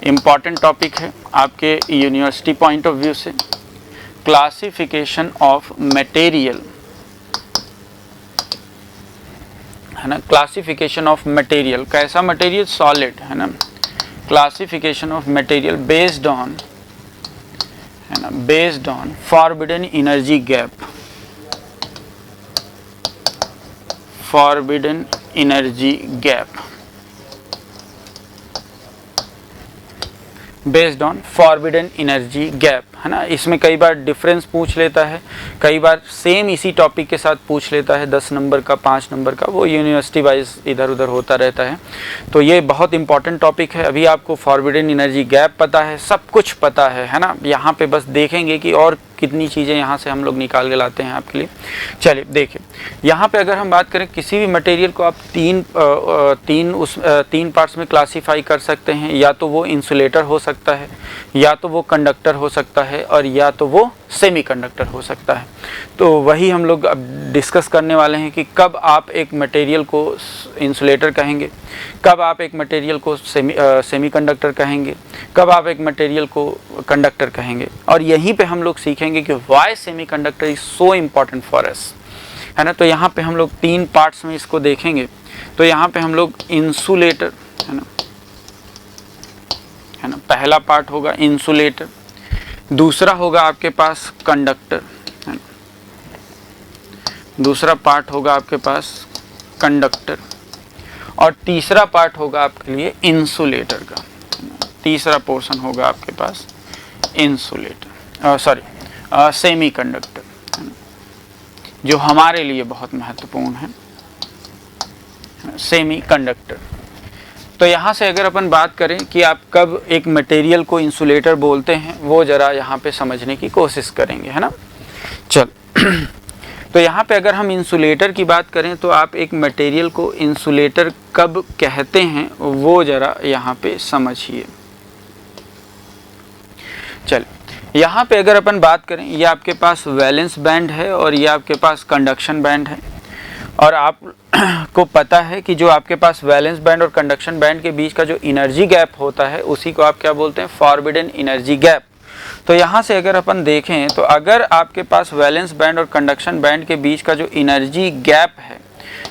Important topic है आपके university point of view से। क्लासिफिकेशन ऑफ मटेरियल, है ना, क्लासिफिकेशन ऑफ मटेरियल, कैसा मटेरियल, सॉलिड, है ना, classification of material based on, है ना, based on forbidden energy gap, forbidden energy gap, based on forbidden energy gap, है ना। इसमें कई बार डिफरेंस पूछ लेता है, कई बार सेम इसी टॉपिक के साथ पूछ लेता है, 10 नंबर का, 5 नंबर का, वो यूनिवर्सिटी वाइज इधर उधर होता रहता है। तो ये बहुत इंपॉर्टेंट टॉपिक है। अभी आपको फॉरबिडन एनर्जी गैप पता है, सब कुछ पता है ना। यहाँ पे बस देखेंगे कि और कितनी चीज़ें यहाँ से हम लोग निकाल के लाते हैं आपके लिए। चलिए देखिए, यहाँ पे अगर हम बात करें, किसी भी मटेरियल को आप तीन पार्ट्स में क्लासीफाई कर सकते हैं। या तो वो इंसुलेटर हो सकता है, या तो वो कंडक्टर हो सकता है, और या तो वो सेमीकंडक्टर हो सकता है। तो वही हम लोग अब डिस्कस करने वाले हैं कि कब आप एक मटेरियल को इंसुलेटर कहेंगे, कब आप एक मटेरियल को सेमीकंडक्टर कहेंगे, कब आप एक मटेरियल को कंडक्टर कहेंगे। और यहीं पे हम लोग सीखेंगे कि why semiconductor is so important for us, है ना। तो यहाँ पे हम लोग 3 पार्ट्स में इसको देखेंगे। तो यहाँ पे हम लोग इंसुलेटर, है ना, पहला पार्ट होगा इंसुलेटर, दूसरा होगा आपके पास कंडक्टर, है ना, दूसरा पार्ट होगा आपके पास कंडक्टर, और तीसरा पार्ट होगा आपके लिए इंसुलेटर का, तीसरा पोर्शन होगा आपके पास इंसुलेटर, सेमीकंडक्टर, है ना, जो हमारे लिए बहुत महत्वपूर्ण है, सेमीकंडक्टर। तो यहाँ से अगर अपन बात करें कि आप कब एक मटेरियल को इंसुलेटर बोलते हैं, वो ज़रा यहाँ पे समझने की कोशिश करेंगे, है ना। चल तो यहाँ पे अगर हम इंसुलेटर की बात करें, तो आप एक मटेरियल को इंसुलेटर कब कहते हैं वो ज़रा यहाँ पे समझिए। चल यहाँ पे अगर अपन बात करें, ये आपके पास वैलेंस बैंड है और ये आपके पास कंडक्शन बैंड है। और आप को पता है कि जो आपके पास वैलेंस बैंड और कंडक्शन बैंड के बीच का जो एनर्जी गैप होता है, उसी को आप क्या बोलते हैं, फॉरबिडन एनर्जी गैप। तो यहाँ से अगर अपन देखें, तो अगर आपके पास वैलेंस बैंड और कंडक्शन बैंड के बीच का जो एनर्जी गैप है,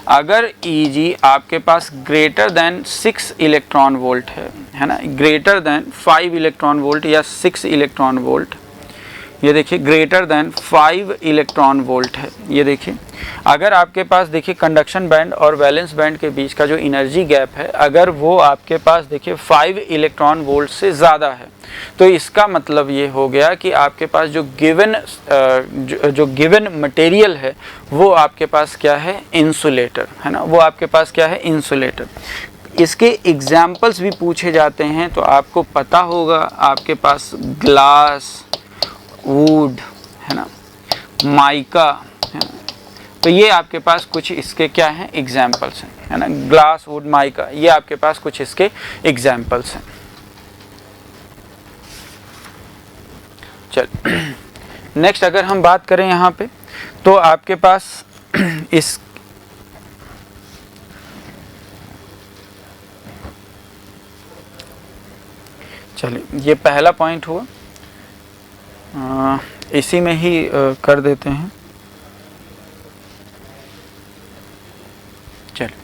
अगर Eg आपके पास ग्रेटर देन 6 इलेक्ट्रॉन वोल्ट है ना, ग्रेटर देन 5 इलेक्ट्रॉन वोल्ट या 6 इलेक्ट्रॉन वोल्ट, ये देखिए ग्रेटर देन 5 इलेक्ट्रॉन वोल्ट है। ये देखिए, अगर आपके पास देखिए कंडक्शन बैंड और वैलेंस बैंड के बीच का जो एनर्जी गैप है, अगर वो आपके पास देखिए 5 इलेक्ट्रॉन वोल्ट से ज़्यादा है, तो इसका मतलब ये हो गया कि आपके पास जो गिवन मटेरियल है, वो आपके पास क्या है, इंसुलेटर, है ना, वो आपके पास क्या है, इंसुलेटर। इसके एग्जाम्पल्स भी पूछे जाते हैं, तो आपको पता होगा, आपके पास ग्लास, वुड, है ना, माइका, है ना। तो ये आपके पास कुछ इसके क्या हैं, एग्जाम्पल्स हैं, है ना, ग्लास, वुड, माइका, ये आपके पास कुछ इसके एग्जाम्पल्स हैं। चल नेक्स्ट अगर हम बात करें यहाँ पे, तो आपके पास इस चलिए, ये पहला पॉइंट हुआ, इसी में ही कर देते हैं। चलिए,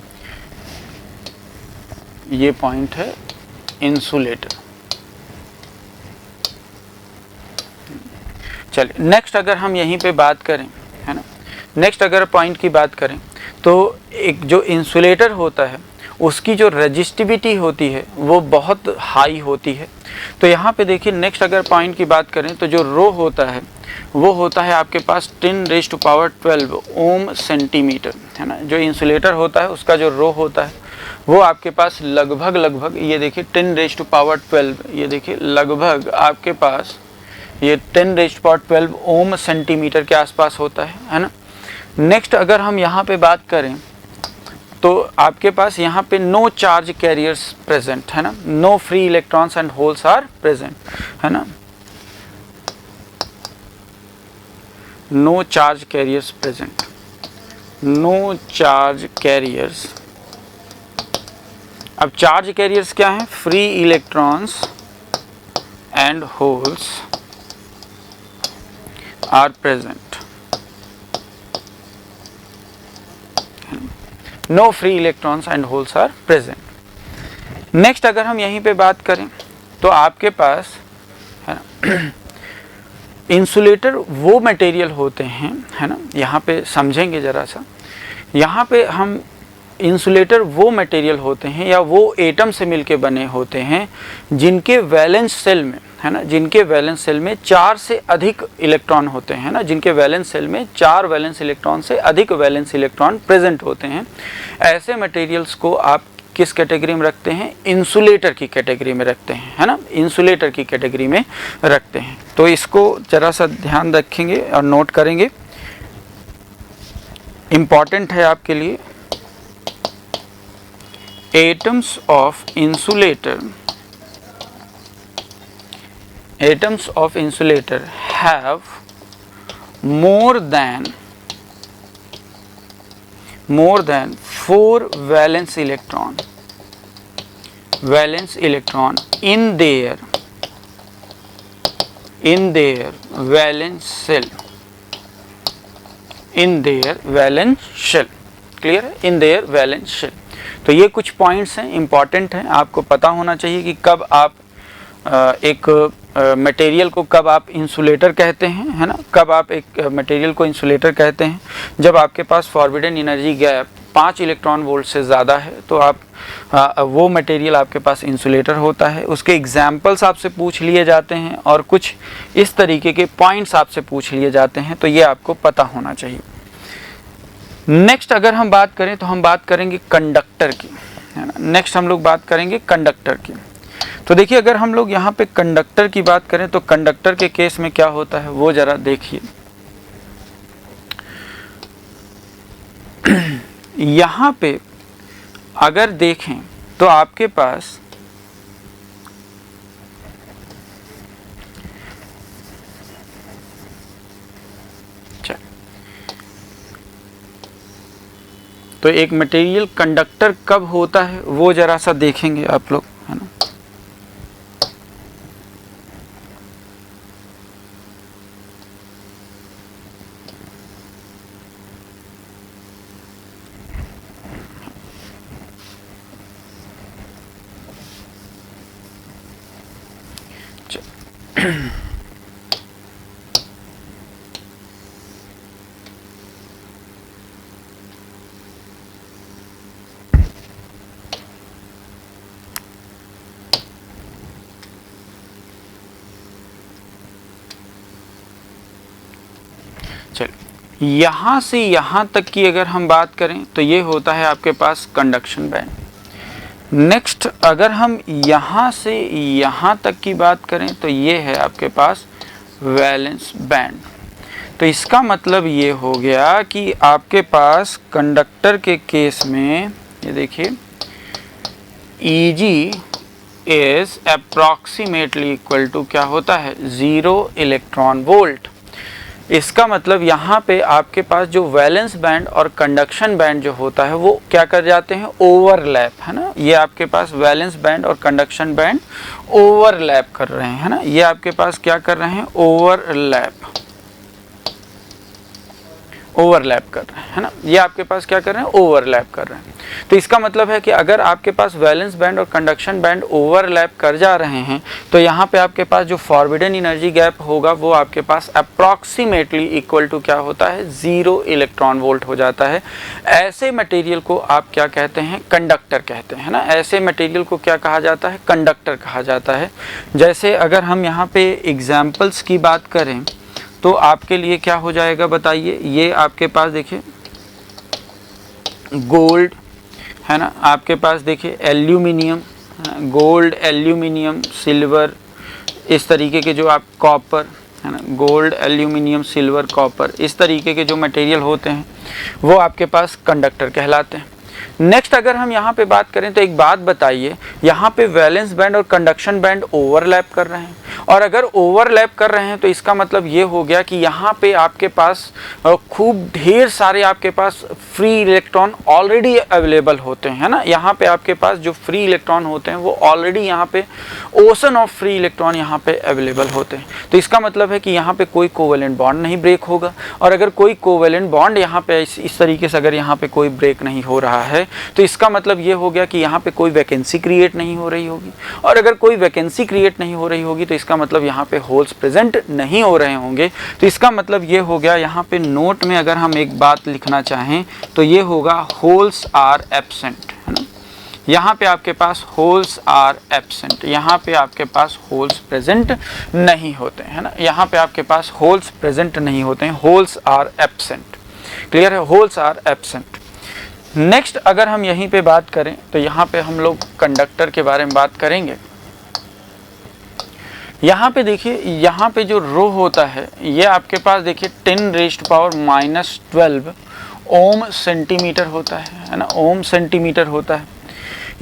ये पॉइंट है इंसुलेटर। चलिए नेक्स्ट अगर हम यहीं पे बात करें, है ना, नेक्स्ट अगर पॉइंट की बात करें, तो एक जो इंसुलेटर होता है, उसकी जो रेजिस्टिविटी होती है वो बहुत हाई होती है। तो यहाँ पे देखिए, नेक्स्ट अगर पॉइंट की बात करें, तो जो रो होता है वो होता है आपके पास 10⁻12 ओम सेंटीमीटर, है ना। जो इंसुलेटर होता है उसका जो रो होता है वो आपके पास लगभग ये देखिए 10⁻12, ये देखिए लगभग आपके पास ये 10⁻12 ओम सेंटीमीटर के आसपास होता है ना। नेक्स्ट अगर हम यहाँ पे बात करें, तो आपके पास यहाँ पे नो चार्ज कैरियर्स प्रेजेंट, है ना, no free electrons and holes are present, है ना, no charge carriers present, no charge carriers. अब चार्ज कैरियर्स क्या हैं, free electrons and holes are present. No free electrons and holes are present. Next अगर हम यहीं पे बात करें तो आपके पास है ना इंसुलेटर वो मटेरियल होते हैं, है ना, यहाँ पे समझेंगे ज़रा सा। यहाँ पे हम इंसुलेटर वो मटेरियल होते हैं या वो एटम से मिलके बने होते हैं जिनके वैलेंस सेल में, है ना, जिनके वैलेंस सेल में 4 से अधिक इलेक्ट्रॉन होते हैं ना, जिनके वैलेंस सेल में 4 वैलेंस इलेक्ट्रॉन से अधिक वैलेंस इलेक्ट्रॉन प्रेजेंट होते हैं। ऐसे मटेरियल्स को आप किस कैटेगरी में रखते हैं? इंसुलेटर की कैटेगरी में रखते हैं, है ना, इंसुलेटर की कैटेगरी में रखते हैं। तो इसको जरा सा ध्यान रखेंगे और नोट करेंगे, इम्पॉर्टेंट है आपके लिए। Atoms of insulator, atoms of insulator have more than 4 valence electron in their valence shell, clear है, in their valence shell। तो ये कुछ पॉइंट्स हैं, इंपॉर्टेंट हैं, आपको पता होना चाहिए कि कब आप एक मटेरियल को कब आप इंसुलेटर कहते हैं, है ना, कब आप एक मटेरियल को इंसुलेटर कहते हैं। जब आपके पास forbidden energy gap 5 electron volt से ज़्यादा है तो आप वो मटेरियल आपके पास इंसुलेटर होता है। उसके एग्जाम्पल्स आपसे पूछ लिए जाते हैं और कुछ इस तरीके के पॉइंट्स आपसे पूछ लिए जाते हैं, तो ये आपको पता होना चाहिए। नेक्स्ट अगर हम बात करें तो हम बात करेंगे कंडक्टर की, है ना। नेक्स्ट हम लोग बात करेंगे कंडक्टर की। तो देखिए अगर हम लोग यहाँ पे कंडक्टर की बात करें तो कंडक्टर के केस में क्या होता है वो जरा देखिए। यहाँ पे अगर देखें तो आपके पास तो एक मटेरियल कंडक्टर कब होता है वो जरा सा देखेंगे आप लोग, है ना। चलिए यहाँ से यहाँ तक की अगर हम बात करें तो ये होता है आपके पास कंडक्शन बैंड। नेक्स्ट अगर हम यहाँ से यहाँ तक की बात करें तो ये है आपके पास वैलेंस बैंड। तो इसका मतलब ये हो गया कि आपके पास कंडक्टर के केस में ये देखिए Eg is approximately equal to क्या होता है 0 इलेक्ट्रॉन वोल्ट। इसका मतलब यहाँ पे आपके पास जो वैलेंस बैंड और कंडक्शन बैंड जो होता है वो क्या कर जाते हैं ओवरलैप, है ना। ये आपके पास वैलेंस बैंड और कंडक्शन बैंड ओवरलैप कर रहे हैं, है ना। ये आपके पास क्या कर रहे हैं ओवरलैप कर रहे हैं, है ना। ये आपके पास क्या कर रहे हैं ओवरलैप कर रहे हैं। तो इसका मतलब है कि अगर आपके पास वैलेंस बैंड और कंडक्शन बैंड ओवरलैप कर जा रहे हैं तो यहाँ पे आपके पास जो फॉरबिडन एनर्जी गैप होगा वो आपके पास अप्रॉक्सीमेटली इक्वल टू क्या होता है 0 इलेक्ट्रॉन वोल्ट हो जाता है। ऐसे मटेरियल को आप क्या कहते हैं कंडक्टर कहते हैं ना। ऐसे मटेरियल को क्या कहा जाता है कंडक्टर कहा जाता है। जैसे अगर हम यहाँ पे एग्जाम्पल्स की बात करें तो आपके लिए क्या हो जाएगा बताइए। ये आपके पास देखिए गोल्ड, है ना, आपके पास देखिए एल्यूमिनियम, गोल्ड एल्यूमिनियम सिल्वर, इस तरीके के जो आप कॉपर, है ना, गोल्ड एल्यूमिनियम सिल्वर कॉपर, इस तरीके के जो मटेरियल होते हैं वो आपके पास कंडक्टर कहलाते हैं। नेक्स्ट अगर हम यहाँ पे बात करें तो एक बात बताइए, यहाँ पे वैलेंस बैंड और कंडक्शन बैंड ओवरलैप कर रहे हैं और अगर ओवरलैप कर रहे हैं तो इसका मतलब ये हो गया कि यहाँ पे आपके पास खूब ढेर सारे आपके पास फ्री इलेक्ट्रॉन ऑलरेडी अवेलेबल होते हैं, है ना। यहाँ पे आपके पास जो फ्री इलेक्ट्रॉन होते हैं वो ऑलरेडी यहाँ पे ओशन ऑफ फ्री इलेक्ट्रॉन यहाँ पे अवेलेबल होते हैं। तो इसका मतलब है कि यहाँ पे कोई कोवेलेंट बॉन्ड नहीं ब्रेक होगा, और अगर कोई कोवेलेंट बॉन्ड यहाँ पे इस तरीके से अगर यहाँ पे कोई ब्रेक नहीं हो रहा है तो इसका मतलब ये हो गया कि यहाँ पे कोई वैकेंसी क्रिएट नहीं हो रही होगी, और अगर कोई वैकेंसी क्रिएट नहीं हो रही होगी तो इसका मतलब यहाँ पे होल्स प्रेजेंट नहीं हो रहे होंगे। तो इसका मतलब ये हो गया, यहाँ पे नोट में अगर हम एक बात लिखना चाहें तो ये होगा होल्स आर एब्सेंट, है ना। यहाँ पे आपके पास होल्स आर एब्सेंट, यहाँ पे आपके पास होल्स प्रेजेंट नहीं होते हैं, है ना। यहाँ पे आपके पास होल्स प्रेजेंट नहीं होते हैं, होल्स आर एब्सेंट। क्लियर है, होल्स आर एब्सेंट। नेक्स्ट अगर हम यहीं पे बात करें तो यहाँ पे हम लोग कंडक्टर के बारे में बात करेंगे। यहाँ पे देखिए, यहाँ पे जो रो होता है ये आपके पास देखिए 10⁻⁻12 ओम सेंटीमीटर होता है ना, ओम सेंटीमीटर होता है।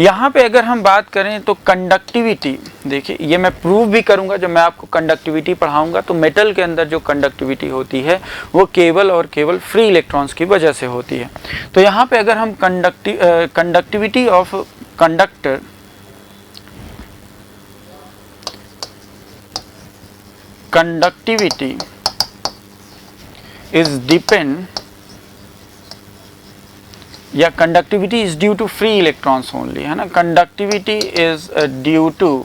यहाँ पे अगर हम बात करें तो कंडक्टिविटी, देखिए ये मैं प्रूव भी करूँगा जब मैं आपको कंडक्टिविटी पढ़ाऊँगा। तो मेटल के अंदर जो कंडक्टिविटी होती है वो केवल और केवल फ्री इलेक्ट्रॉन्स की वजह से होती है। तो यहाँ पे अगर हम conductivity of conductor, conductivity is depend या conductivity is due to free electrons only, है ना। conductivity is due to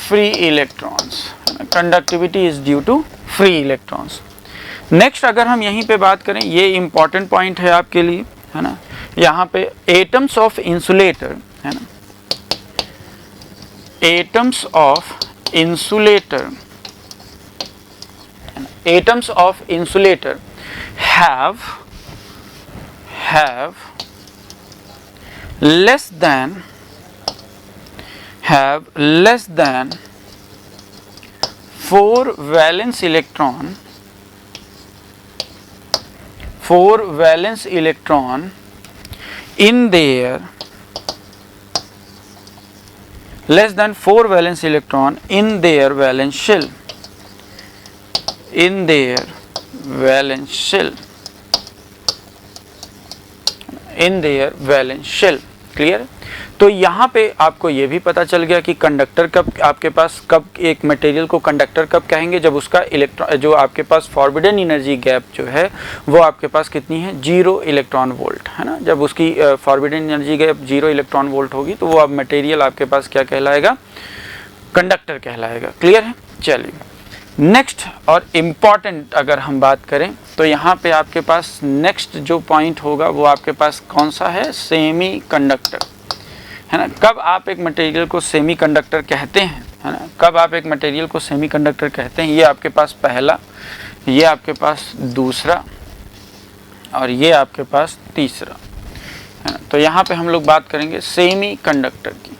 free electrons, conductivity is due to free electrons। Next अगर हम यहीं पे बात करें, ये इंपॉर्टेंट पॉइंट है आपके लिए, है ना। यहाँ पे एटम्स ऑफ इंसुलेटर, है ना, atoms of insulator, atoms of insulator have less than 4 valence electron in their less than 4 valence electron in their valence shell, in their valence shell, in their valence shell। Clear. तो यहाँ पे आपको ये भी पता चल गया कि कंडक्टर कब आपके पास, कब एक मटेरियल को कंडक्टर कब कहेंगे, जब उसका इलेक्ट्रॉन जो आपके पास फॉरबिडन एनर्जी गैप जो है वो आपके पास कितनी है, 0 इलेक्ट्रॉन वोल्ट, है ना। जब उसकी forbidden energy gap 0 electron volt होगी तो वो अब मटेरियल आपके पास क्या कहलाएगा, कंडक्टर कहलाएगा। क्लियर है। चलिए नेक्स्ट और इम्पॉर्टेंट अगर हम बात करें तो यहाँ पे आपके पास नेक्स्ट जो पॉइंट होगा वो आपके पास कौन सा है, सेमी कंडक्टर, है ना। कब आप एक मटेरियल को सेमी कंडक्टर कहते हैं, है ना, कब आप एक मटेरियल को सेमी कंडक्टर कहते हैं। ये आपके पास पहला, ये आपके पास दूसरा और ये आपके पास तीसरा, है ना। तो यहाँ पे हम लोग बात करेंगे सेमी कंडक्टर की,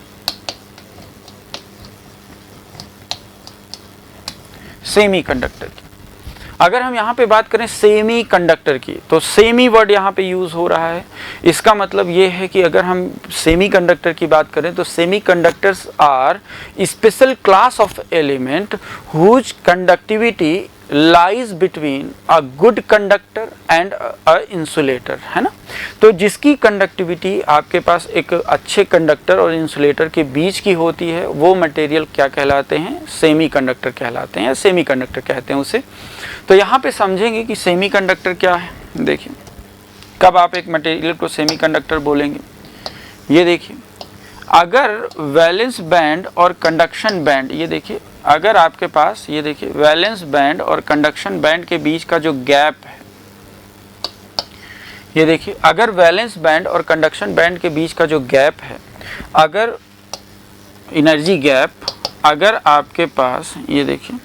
सेमी कंडक्टर की। अगर हम यहाँ पे बात करें सेमी कंडक्टर की तो सेमी वर्ड यहाँ पे यूज़ हो रहा है। इसका मतलब ये है कि अगर हम सेमी कंडक्टर की बात करें तो semiconductors are special class of element whose conductivity lies between a good conductor and a insulator, है ना। तो जिसकी कंडक्टिविटी आपके पास एक अच्छे कंडक्टर और इंसुलेटर के बीच की होती है वो मटेरियल क्या कहलाते हैं, सेमी कंडक्टर कहलाते हैं, या सेमी कंडक्टर कहते हैं उसे। तो यहाँ पे समझेंगे कि सेमी कंडक्टर क्या है। देखिए कब आप एक मटेरियल को सेमी कंडक्टर बोलेंगे, ये देखिए अगर वैलेंस बैंड और कंडक्शन बैंड, ये देखिए अगर आपके पास, ये देखिए वैलेंस बैंड और कंडक्शन बैंड के बीच का जो गैप है, ये देखिए अगर वैलेंस बैंड और कंडक्शन बैंड के बीच का जो गैप है, अगर एनर्जी गैप, अगर आपके पास ये देखिए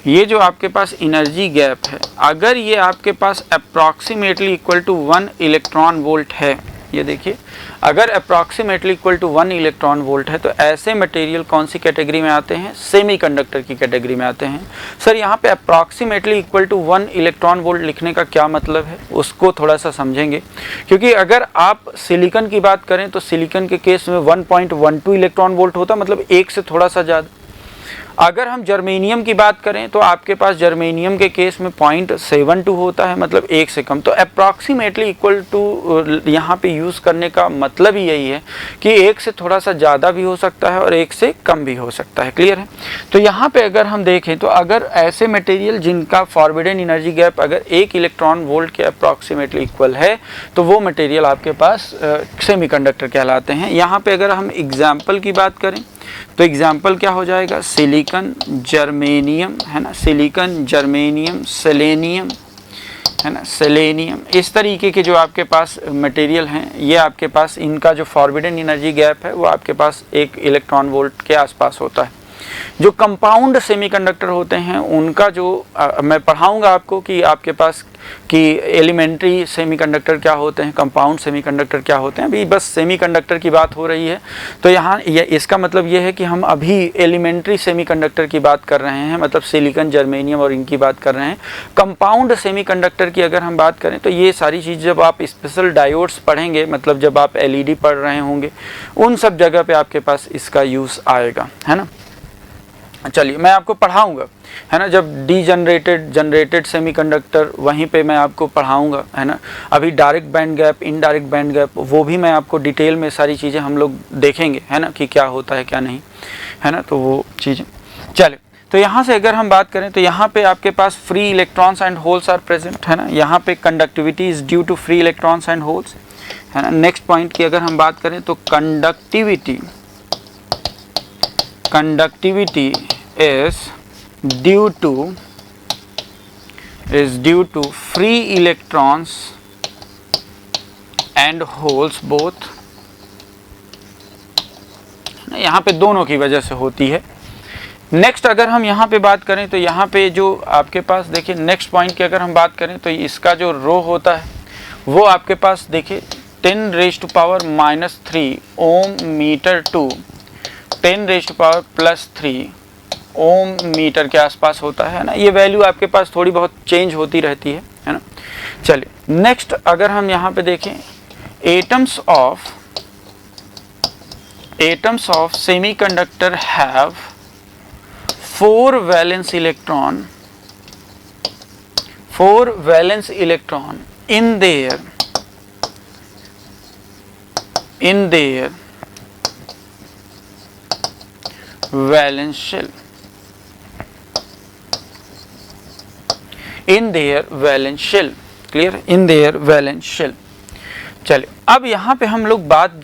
ये जो आपके पास एनर्जी गैप है, अगर ये आपके पास approximately equal to 1 electron volt है, ये देखिए, अगर approximately equal to 1 electron volt है तो ऐसे मटेरियल कौन सी कैटेगरी में आते हैं? सेमीकंडक्टर की कैटेगरी में आते हैं। सर यहाँ पे approximately equal to 1 electron volt लिखने का क्या मतलब है, उसको थोड़ा सा समझेंगे। क्योंकि अगर आप सिलिकॉन की बात करें तो सिलिकॉन के केस में 1.12 इलेक्ट्रॉन वोल्ट होता, मतलब 1 से थोड़ा सा ज़्यादा। अगर हम जर्मेनियम की बात करें तो आपके पास जर्मेनियम के केस में 0.72 होता है, मतलब 1 से कम। तो अप्रॉक्सीमेटली इक्वल टू यहाँ पे यूज़ करने का मतलब ही यही है कि 1 से थोड़ा सा ज़्यादा भी हो सकता है और 1 से कम भी हो सकता है। क्लियर है? तो यहाँ पे अगर हम देखें तो अगर ऐसे मटेरियल जिनका फॉरबिडन एनर्जी गैप अगर 1 इलेक्ट्रॉन वोल्ट के अप्रॉक्सीमेटली इक्वल है तो वो मटेरियल आपके पास सेमीकंडक्टर कहलाते हैं। यहाँ पे अगर हम एग्जाम्पल की बात करें तो एग्जाम्पल क्या हो जाएगा? सिलिकॉन, जर्मेनियम, है ना, सिलिकॉन, जर्मेनियम, सेलेनियम, है ना, सेलेनियम, इस तरीके के जो आपके पास मटेरियल हैं, ये आपके पास इनका जो फॉरबिडन एनर्जी गैप है वो आपके पास 1 इलेक्ट्रॉन वोल्ट के आसपास होता है। जो कंपाउंड सेमीकंडक्टर होते हैं उनका जो मैं पढ़ाऊंगा आपको कि आपके पास कि एलिमेंट्री सेमीकंडक्टर क्या होते हैं, कंपाउंड सेमीकंडक्टर क्या होते हैं। अभी बस सेमीकंडक्टर की बात हो रही है तो यहाँ इसका मतलब ये है कि हम अभी एलिमेंट्री सेमीकंडक्टर की बात कर रहे हैं, मतलब सिलिकॉन, जर्मेनियम और इनकी बात कर रहे हैं। कंपाउंड सेमीकंडक्टर की अगर हम बात करें तो ये सारी चीज़ जब आप स्पेशल डायोड्स पढ़ेंगे, मतलब जब आप एलईडी पढ़ रहे होंगे, उन सब जगह पे आपके पास इसका यूज़ आएगा, है ना। चलिए मैं आपको पढ़ाऊंगा, है ना, जब जनरेटेड सेमीकंडक्टर वहीं पे मैं आपको पढ़ाऊंगा, है ना। अभी direct band gap, indirect band gap, वो भी मैं आपको डिटेल में सारी चीज़ें हम लोग देखेंगे, है ना, कि क्या होता है क्या नहीं, है ना, तो वो चीज़ें। चलिए तो यहाँ से अगर हम बात करें तो यहाँ पे आपके पास free electrons and holes are present, है ना। यहाँ पे conductivity is due to free electrons and holes, है ना। नेक्स्ट पॉइंट की अगर हम बात करें तो conductivity is due to free electrons and holes both, यहाँ पे दोनों की वजह से होती है। नेक्स्ट अगर हम यहाँ पे बात करें तो यहाँ पे जो आपके पास देखिए नेक्स्ट पॉइंट की अगर हम बात करें तो इसका जो रो होता है वो आपके पास देखिए 10⁻³ ओम मीटर टू 10⁻+3 ओम मीटर के आसपास होता है ना। ये वैल्यू आपके पास थोड़ी बहुत चेंज होती रहती है ना। चलिए नेक्स्ट अगर हम यहाँ पे देखें, atoms of semiconductor have 4 valence electron in their valence shell, clear, in their valence shell. चलिए अब यहाँ पे हम लोग बात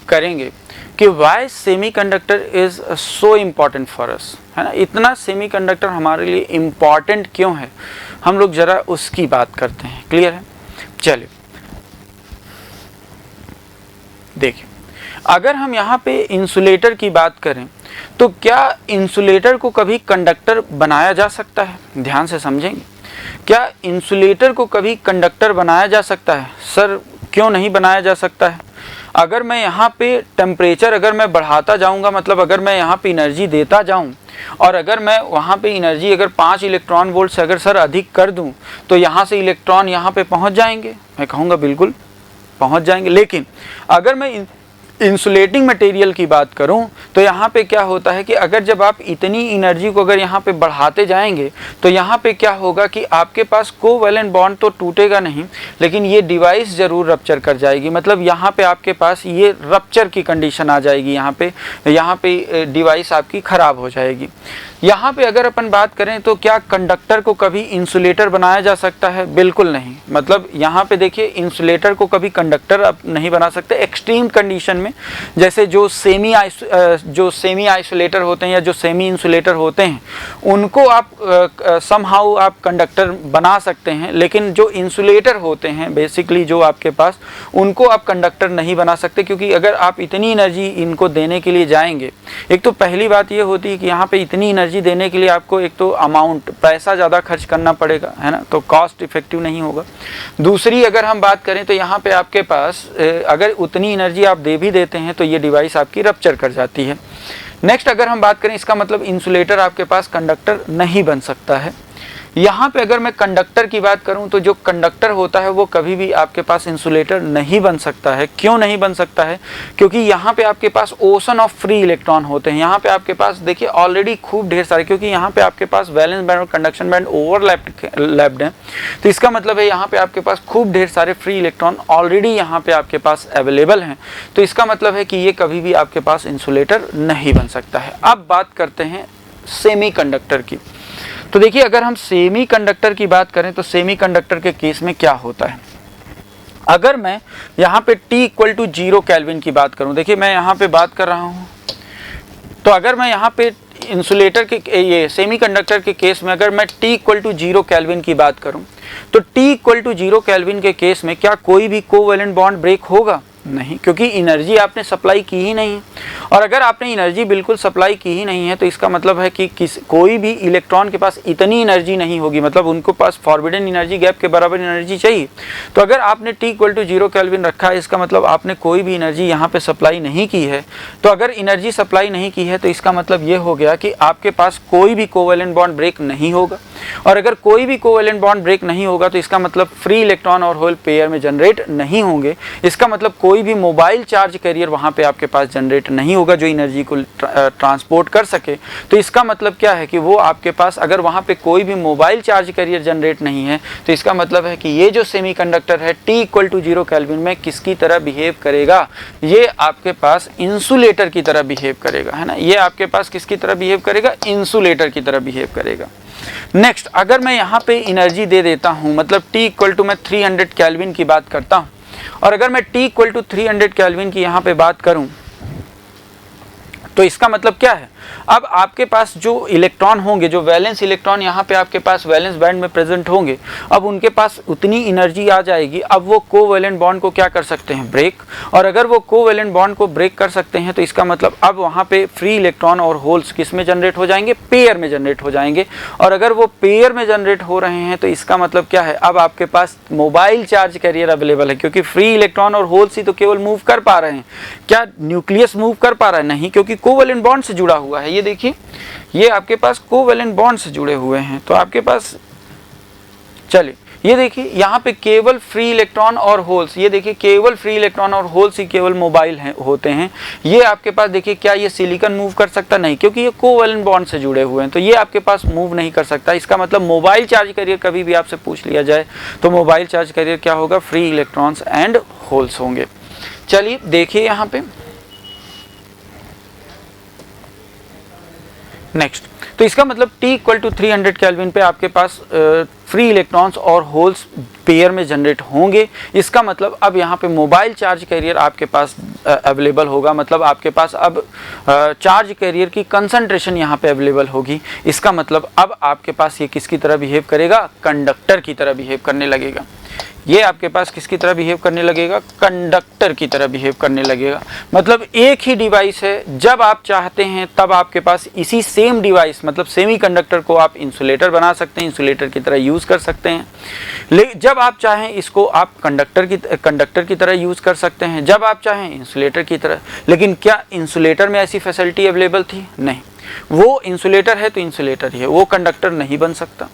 करेंगे कि why semiconductor is so important for us, है ना। इतना सेमीकंडक्टर हमारे लिए इम्पॉर्टेंट क्यों है, हम लोग जरा उसकी बात करते हैं। क्लियर है? चलिए देखिए, अगर हम यहाँ पे इंसुलेटर की बात करें तो क्या इंसुलेटर को कभी कंडक्टर बनाया जा सकता है? ध्यान से समझेंगे, क्या इंसुलेटर को कभी कंडक्टर बनाया जा सकता है? सर क्यों नहीं बनाया जा सकता है? अगर मैं यहाँ पे टेम्परेचर अगर मैं बढ़ाता जाऊँगा, मतलब अगर मैं यहाँ पे एनर्जी देता जाऊँ और अगर मैं वहाँ पे एनर्जी अगर 5 इलेक्ट्रॉन वोल्ट से अगर सर अधिक कर दूँ तो यहाँ से इलेक्ट्रॉन यहाँ पे पहुँच जाएंगे? मैं कहूँगा बिल्कुल पहुँच जाएंगे। लेकिन अगर मैं इंसुलेटिंग मटेरियल की बात करूं तो यहाँ पे क्या होता है कि अगर जब आप इतनी एनर्जी को अगर यहाँ पे बढ़ाते जाएंगे तो यहाँ पे क्या होगा कि आपके पास कोवैलेंट बॉन्ड तो टूटेगा नहीं, लेकिन ये डिवाइस ज़रूर रप्चर कर जाएगी। मतलब यहाँ पे आपके पास ये रप्चर की कंडीशन आ जाएगी, यहाँ पे डिवाइस आपकी ख़राब हो जाएगी। यहाँ पे अगर अपन बात करें तो क्या कंडक्टर को कभी इंसुलेटर बनाया जा सकता है? बिल्कुल नहीं। मतलब यहाँ पे देखिए, इंसुलेटर को कभी कंडक्टर आप नहीं बना सकते। एक्सट्रीम कंडीशन में जैसे जो सेमी आइसोलेटर होते हैं या जो सेमी इंसुलेटर होते हैं उनको आप समहाउ आप कंडक्टर बना सकते हैं, लेकिन जो इंसुलेटर होते हैं बेसिकली जो आपके पास, उनको आप कंडक्टर नहीं बना सकते। क्योंकि अगर आप इतनी एनर्जी इनको देने के लिए जाएंगे, एक तो पहली बात ये होती है कि यहाँ पे इतनी एनर्जी देने के लिए आपको एक तो अमाउंट पैसा ज़्यादा खर्च करना पड़ेगा, है ना, तो कॉस्ट इफेक्टिव नहीं होगा। दूसरी अगर हम बात करें तो यहाँ पे आपके पास अगर उतनी एनर्जी आप दे भी देते हैं तो ये डिवाइस आपकी रप्चर कर जाती है। नेक्स्ट अगर हम बात करें, इसका मतलब इंसुलेटर आपके पास कंडक्टर नहीं बन सकता है। यहाँ पे अगर मैं कंडक्टर की बात करूँ तो जो कंडक्टर होता है वो कभी भी आपके पास इंसुलेटर नहीं बन सकता है। क्यों नहीं बन सकता है? क्योंकि यहाँ पे आपके पास ओशन ऑफ फ्री इलेक्ट्रॉन होते हैं। यहाँ पे आपके पास देखिए ऑलरेडी खूब ढेर सारे, क्योंकि यहाँ पे आपके पास वैलेंस बैंड और कंडक्शन बैंड ओवरलैप्ड हैं, तो इसका मतलब है यहाँ पे आपके पास खूब ढेर सारे फ्री इलेक्ट्रॉन ऑलरेडी यहाँ पे आपके पास अवेलेबल हैं। तो इसका मतलब है कि ये कभी भी आपके पास इंसुलेटर नहीं बन सकता है। अब बात करते हैं सेमीकंडक्टर की। तो देखिए अगर हम सेमीकंडक्टर की बात करें तो सेमीकंडक्टर के केस में क्या होता है। अगर मैं यहाँ पे T इक्वल टू 0 केल्विन की बात करूँ, देखिए मैं यहाँ पे बात कर रहा हूँ, तो अगर मैं यहाँ पे इंसुलेटर के ये सेमीकंडक्टर के केस में अगर मैं T इक्वल टू 0 केल्विन की बात करूँ तो T इक्वल टू 0 केल्विन के केस में क्या कोई भी कोवेलेंट बॉन्ड ब्रेक होगा? नहीं, क्योंकि एनर्जी आपने सप्लाई की ही नहीं। और अगर आपने एनर्जी बिल्कुल सप्लाई की ही नहीं है तो इसका मतलब है कि कोई भी इलेक्ट्रॉन के पास इतनी एनर्जी नहीं होगी, मतलब उनको पास फॉरबिडन एनर्जी गैप के बराबर एनर्जी चाहिए। तो अगर आपने T इक्वल टू 0 केल्विन रखा है, इसका मतलब आपने कोई भी एनर्जी यहाँ पे सप्लाई नहीं की है। तो अगर एनर्जी सप्लाई नहीं की है तो इसका मतलब ये हो गया कि आपके पास कोई भी कोवेलेंट बॉन्ड ब्रेक नहीं होगा। और अगर कोई भी कोवेलेंट बॉन्ड ब्रेक नहीं होगा तो इसका मतलब फ्री इलेक्ट्रॉन और होल पेयर में जनरेट नहीं होंगे। इसका मतलब कोई भी मोबाइल चार्ज कैरियर वहाँ पे आपके पास जनरेट नहीं होगा जो एनर्जी को ट्रांसपोर्ट कर सके। तो इसका मतलब क्या है कि वो आपके पास अगर वहाँ पे कोई भी मोबाइल चार्ज कैरियर जनरेट नहीं है तो इसका मतलब है कि ये जो सेमीकंडक्टर है T इक्वल टू 0 केल्विन में किसकी तरह बिहेव करेगा? ये आपके पास इंसुलेटर की तरह बिहेव करेगा, है ना। ये आपके पास किसकी तरह बिहेव करेगा? इंसुलेटर की तरह बिहेव करेगा। नेक्स्ट अगर मैं यहाँ पे एनर्जी दे देता हूँ, मतलब T इक्वल टू मैं 300 केल्विन की बात करता हूँ, और अगर मैं T इक्वल टू 300 केल्विन की यहाँ पे बात करूँ तो इसका मतलब क्या है? अब आपके पास जो इलेक्ट्रॉन होंगे, जो वैलेंस इलेक्ट्रॉन यहाँ पे आपके पास वैलेंस बैंड में प्रेजेंट होंगे, अब उनके पास उतनी एनर्जी आ जाएगी। अब वो कोवेलेंट बॉन्ड को क्या कर सकते हैं? ब्रेक। और अगर वो कोवेलेंट बॉन्ड को ब्रेक कर सकते हैं तो इसका मतलब अब वहाँ पे फ्री इलेक्ट्रॉन और होल्स किस में जनरेट हो जाएंगे? पेयर में जनरेट हो जाएंगे। और अगर वो पेयर में जनरेट हो रहे हैं तो इसका मतलब क्या है? अब आपके पास मोबाइल चार्ज कैरियर अवेलेबल है, क्योंकि फ्री इलेक्ट्रॉन और होल्स ही तो केवल मूव कर पा रहे हैं। क्या न्यूक्लियस मूव कर पा रहा है? नहीं, क्योंकि कोवेलेंट बॉन्ड से जुड़ा हुआ है। ये देखिए, ये आपके पास कोवेलेंट बॉन्ड से जुड़े हुए हैं। तो आपके पास चलिए ये देखिए यहाँ पे केवल फ्री इलेक्ट्रॉन और होल्स, ये देखिए केवल फ्री इलेक्ट्रॉन और होल्स ही केवल मोबाइल होते हैं। ये आपके पास देखिए, क्या ये सिलिकॉन मूव कर सकता? नहीं, क्योंकि ये कोवेलेंट बॉन्ड से जुड़े हुए हैं, तो ये आपके पास मूव नहीं कर सकता। इसका मतलब मोबाइल चार्ज कैरियर कभी भी आपसे पूछ लिया जाए तो मोबाइल चार्ज कैरियर क्या होगा? फ्री इलेक्ट्रॉन्स एंड होल्स होंगे। चलिए देखिए यहाँ पे नेक्स्ट, तो इसका मतलब T इक्वल टू 300 केल्विन पे आपके पास फ्री इलेक्ट्रॉन्स और होल्स पेयर में जनरेट होंगे। इसका मतलब अब यहाँ पे मोबाइल चार्ज कैरियर आपके पास अवेलेबल होगा, मतलब आपके पास अब चार्ज कैरियर की कंसंट्रेशन यहाँ पे अवेलेबल होगी। इसका मतलब अब आपके पास ये किसकी तरह बिहेव करेगा? कंडक्टर की तरह बिहेव करने लगेगा। ये आपके पास किसकी तरह बिहेव करने लगेगा? कंडक्टर की तरह बिहेव करने लगेगा। मतलब एक ही डिवाइस है, जब आप चाहते हैं तब आपके पास इसी सेम डिवाइस मतलब सेमीकंडक्टर को आप इंसुलेटर बना सकते हैं, इंसुलेटर की तरह यूज़ कर सकते हैं। लेकिन जब आप चाहें इसको आप कंडक्टर की तरह यूज़ कर सकते हैं, जब आप चाहें इंसुलेटर की तरह। लेकिन क्या इंसुलेटर में ऐसी फैसिलिटी अवेलेबल थी? नहीं, वो इंसुलेटर है तो इंसुलेटर ही है, वो कंडक्टर नहीं बन सकता।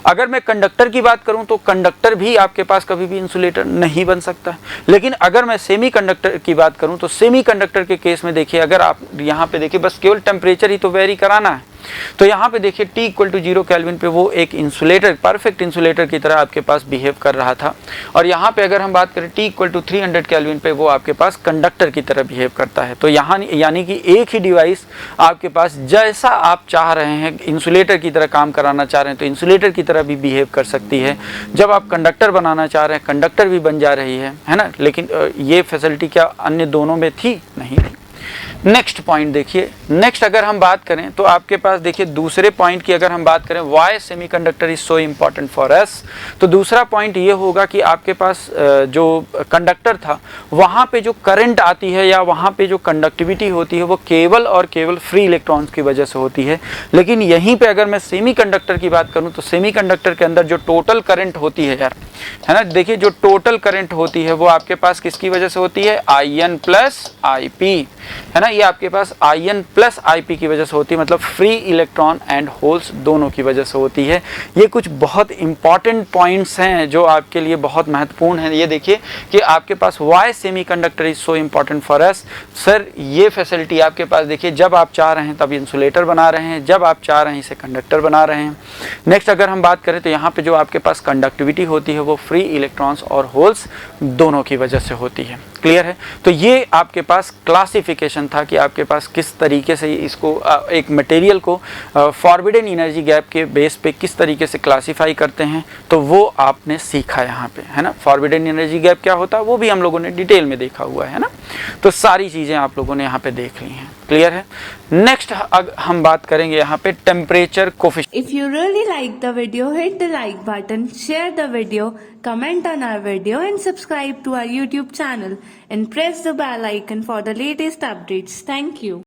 अगर मैं कंडक्टर की बात करूं तो कंडक्टर भी आपके पास कभी भी इंसुलेटर नहीं बन सकता है। लेकिन अगर मैं सेमीकंडक्टर की बात करूं तो सेमीकंडक्टर के केस में देखिए, अगर आप यहाँ पे देखिए बस केवल टेम्परेचर ही तो वेरी कराना है। तो यहाँ पे देखिए T इक्वल टू 0 केल्विन पे वो एक इंसुलेटर, परफेक्ट इंसुलेटर की तरह आपके पास बिहेव कर रहा था। और यहाँ पे अगर हम बात करें T इक्वल टू 300 केल्विन पे वो आपके पास कंडक्टर की तरह बिहेव करता है। तो यहाँ यानी कि एक ही डिवाइस आपके पास जैसा आप चाह रहे हैं, इंसुलेटर की तरह काम कराना चाह रहे हैं तो इंसुलेटर की तरह भी बिहेव कर सकती है। जब आप कंडक्टर बनाना चाह रहे हैं कंडक्टर भी बन जा रही है ना। लेकिन ये फैसिलिटी क्या अन्य दोनों में थी? नहीं थी। नेक्स्ट पॉइंट देखिए, नेक्स्ट अगर हम बात करें तो आपके पास देखिए दूसरे पॉइंट की अगर हम बात करें, why semiconductor is so important for अस, तो दूसरा पॉइंट ये होगा कि आपके पास जो कंडक्टर था वहाँ पे जो करंट आती है या वहाँ पे जो कंडक्टिविटी होती है वो केवल और केवल फ्री इलेक्ट्रॉन्स की वजह से होती है। लेकिन यहीं पे अगर मैं सेमीकंडक्टर की बात करूँ तो सेमीकंडक्टर के अंदर जो टोटल करंट होती है यार, है ना, देखिए जो टोटल करंट होती है वो आपके पास किसकी वजह से होती है, IN प्लस IP, है ना, ये आपके पास IN प्लस IP की वजह से होती है, मतलब फ्री इलेक्ट्रॉन एंड होल्स दोनों की वजह से होती है। ये कुछ बहुत इंपॉर्टेंट पॉइंट्स हैं जो आपके लिए बहुत महत्वपूर्ण है। ये देखिए कि आपके पास why semiconductor is so important for us, sir ये फैसिलिटी आपके पास देखिए जब आप चाह रहे हैं तब इंसुलेटर बना रहे हैं, जब आप चाह रहे हैं इसे कंडक्टर बना रहे हैं। नेक्स्ट अगर हम बात करें तो यहाँ पे जो आपके पास कंडक्टिविटी होती है वो फ्री इलेक्ट्रॉन्स और होल्स दोनों की वजह से होती है। क्लियर है? तो ये आपके पास क्लासिफिकेशन था कि आपके पास किस तरीके से इसको एक मटेरियल को फॉरबिडन एनर्जी गैप के बेस पे किस तरीके से क्लासिफाई करते हैं, तो वो आपने सीखा यहाँ पे, है ना। फॉरबिडन एनर्जी गैप क्या होता है वो भी हम लोगों ने डिटेल में देखा हुआ है ना, तो सारी चीज़ें आप लोगों ने यहाँ पे देख ली हैं। क्लियर है? नेक्स्ट हम बात करेंगे यहाँ पे temperature coefficient. If you really like the video, hit the like button, share the video, comment on our video and subscribe to our YouTube channel and press the bell icon for the latest updates. Thank you.